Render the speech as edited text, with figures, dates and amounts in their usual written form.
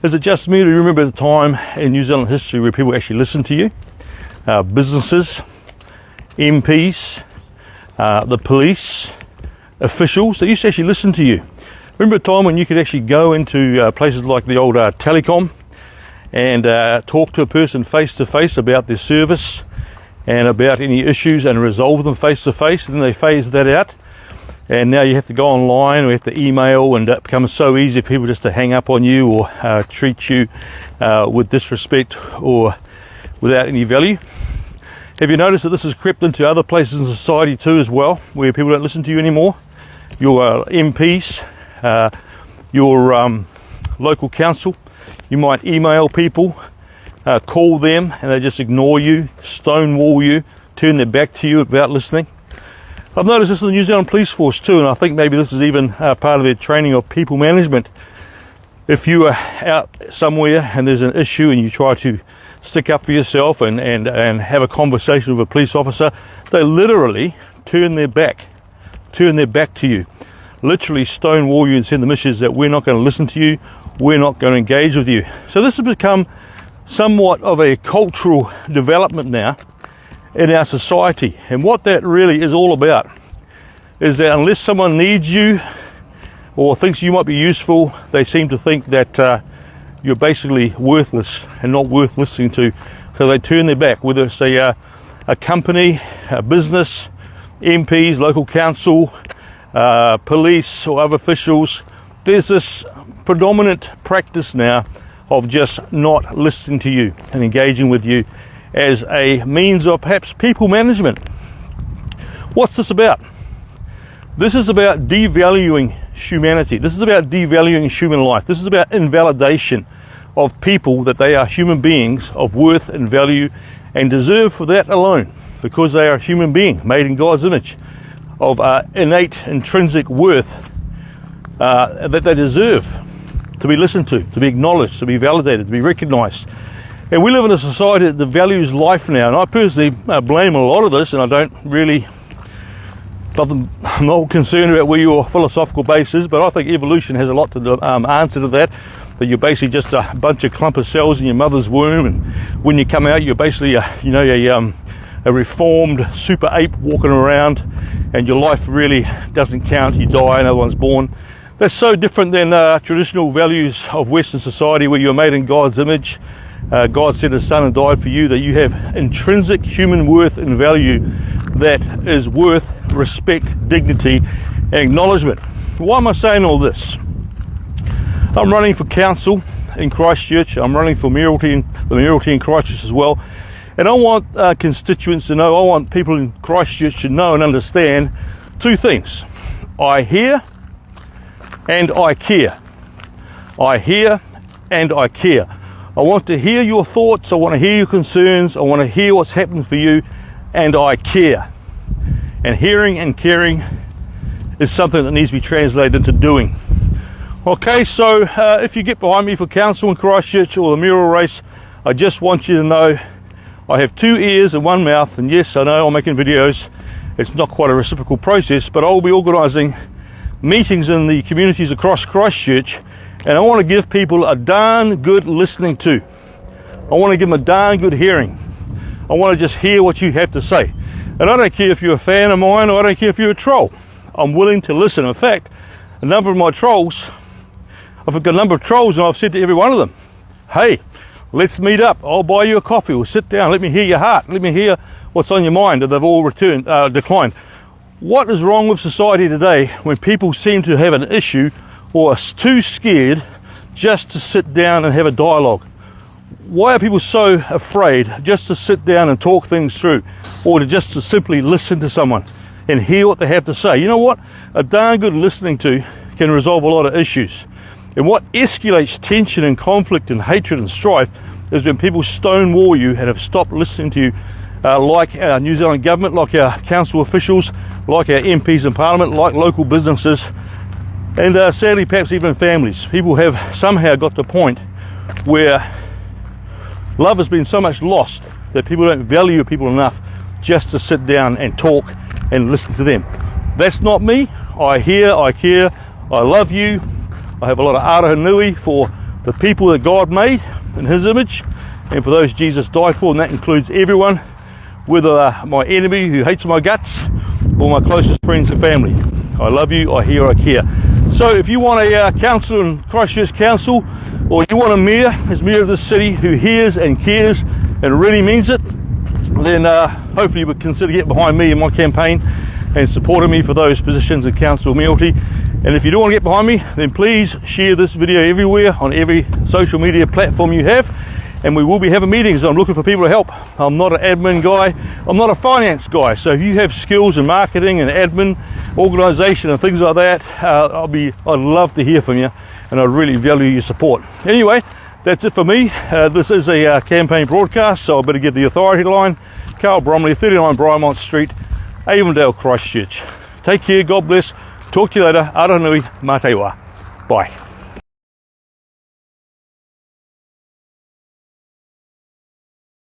Is it just me to remember the time in New Zealand history where people actually listened to you? Businesses, MPs, the police, officials, they used to actually listen to you. Remember a time when you could actually go into places like the old telecom and talk to a person face to face about their service and about any issues and resolve them face to face, and then they phased that out. And now you have to go online, or you have to email, and it becomes so easy for people just to hang up on you or treat you with disrespect or without any value. Have you noticed that this has crept into other places in society too as well, where people don't listen to you anymore? Your MPs, your local council, you might email people, call them, and they just ignore you, stonewall you, turn their back to you without listening. I've noticed this in the New Zealand Police Force too, and I think maybe this is even part of their training of people management. If you are out somewhere and there's an issue and you try to stick up for yourself and have a conversation with a police officer, they literally turn their back to you, literally stonewall you and send the message that we're not going to listen to you, we're not going to engage with you. So this has become somewhat of a cultural development now in our society, and what that really is all about is that unless someone needs you or thinks you might be useful, they seem to think that you're basically worthless and not worth listening to, so they turn their back, whether it's a company, a business, MPs, local council, police or other officials. There's this predominant practice now of just not listening to you and engaging with you as a means of perhaps people management. What's this about? This is about devaluing humanity. This is about devaluing human life. This is about invalidation of people, that they are human beings of worth and value and deserve for that alone, because they are a human being made in God's image, of innate intrinsic worth that they deserve to be listened to be acknowledged, to be validated, to be recognized. And we live in a society that values life now, and I personally blame a lot of this, and I don't really, I'm not concerned about where your philosophical base is, but I think evolution has a lot to answer to that you're basically just a bunch of clump of cells in your mother's womb, and when you come out, you're basically a reformed super ape walking around, and your life really doesn't count. You die, another one's born. That's so different than traditional values of Western society, where you're made in God's image. God sent his son and died for you, that you have intrinsic human worth and value that is worth respect, dignity and acknowledgement. Why am I saying all this? I'm running for council in Christchurch. I'm running for the mayoralty in Christchurch as well, and I want constituents to know, I want people in Christchurch to know and understand two things: I hear and I care. I hear and I care. I want to hear your thoughts, I want to hear your concerns, I want to hear what's happening for you, and I care. And hearing and caring is something that needs to be translated into doing. Okay, so if you get behind me for council in Christchurch or the mayoral race, I just want you to know I have 2 ears and 1 mouth, and yes, I know I'm making videos. It's not quite a reciprocal process, but I'll be organising meetings in the communities across Christchurch, and I want to give people a darn good listening to. I want to give them a darn good hearing. I want to just hear what you have to say. And I don't care if you're a fan of mine, or I don't care if you're a troll. I'm willing to listen. In fact, a number of my trolls, I've got a number of trolls, and I've said to every one of them, hey, let's meet up. I'll buy you a coffee. We'll sit down. Let me hear your heart. Let me hear what's on your mind. And they've all declined. What is wrong with society today when people seem to have an issue or are too scared just to sit down and have a dialogue? Why are people so afraid just to sit down and talk things through, or to simply listen to someone and hear what they have to say? You know what? A darn good listening to can resolve a lot of issues. And what escalates tension and conflict and hatred and strife is when people stonewall you and have stopped listening to you, like our New Zealand government, like our council officials, like our MPs in Parliament, like local businesses, and sadly perhaps even families. People have somehow got to the point where love has been so much lost that people don't value people enough just to sit down and talk and listen to them. That's not me. I hear, I care, I love you. I have a lot of ara nui for the people that God made in his image, and for those Jesus died for, and that includes everyone, whether my enemy who hates my guts or my closest friends and family. I love you, I hear, I care. So if you want a council in Christchurch Council, or you want a mayor as mayor of this city who hears and cares and really means it, then hopefully you would consider getting behind me in my campaign and supporting me for those positions in council mayoralty. And if you do want to get behind me, then please share this video everywhere on every social media platform you have, and we will be having meetings. I'm looking for people to help. I'm not an admin guy, I'm not a finance guy, so if you have skills in marketing and admin, organisation and things like that, I'd love to hear from you, and I really value your support. Anyway, that's it for me. This is a campaign broadcast, so I better give the authority line. Carl Bromley, 39 Briarmont Street, Avondale, Christchurch. Take care, God bless. Talk to you later. Aranui, mā te wā. Bye.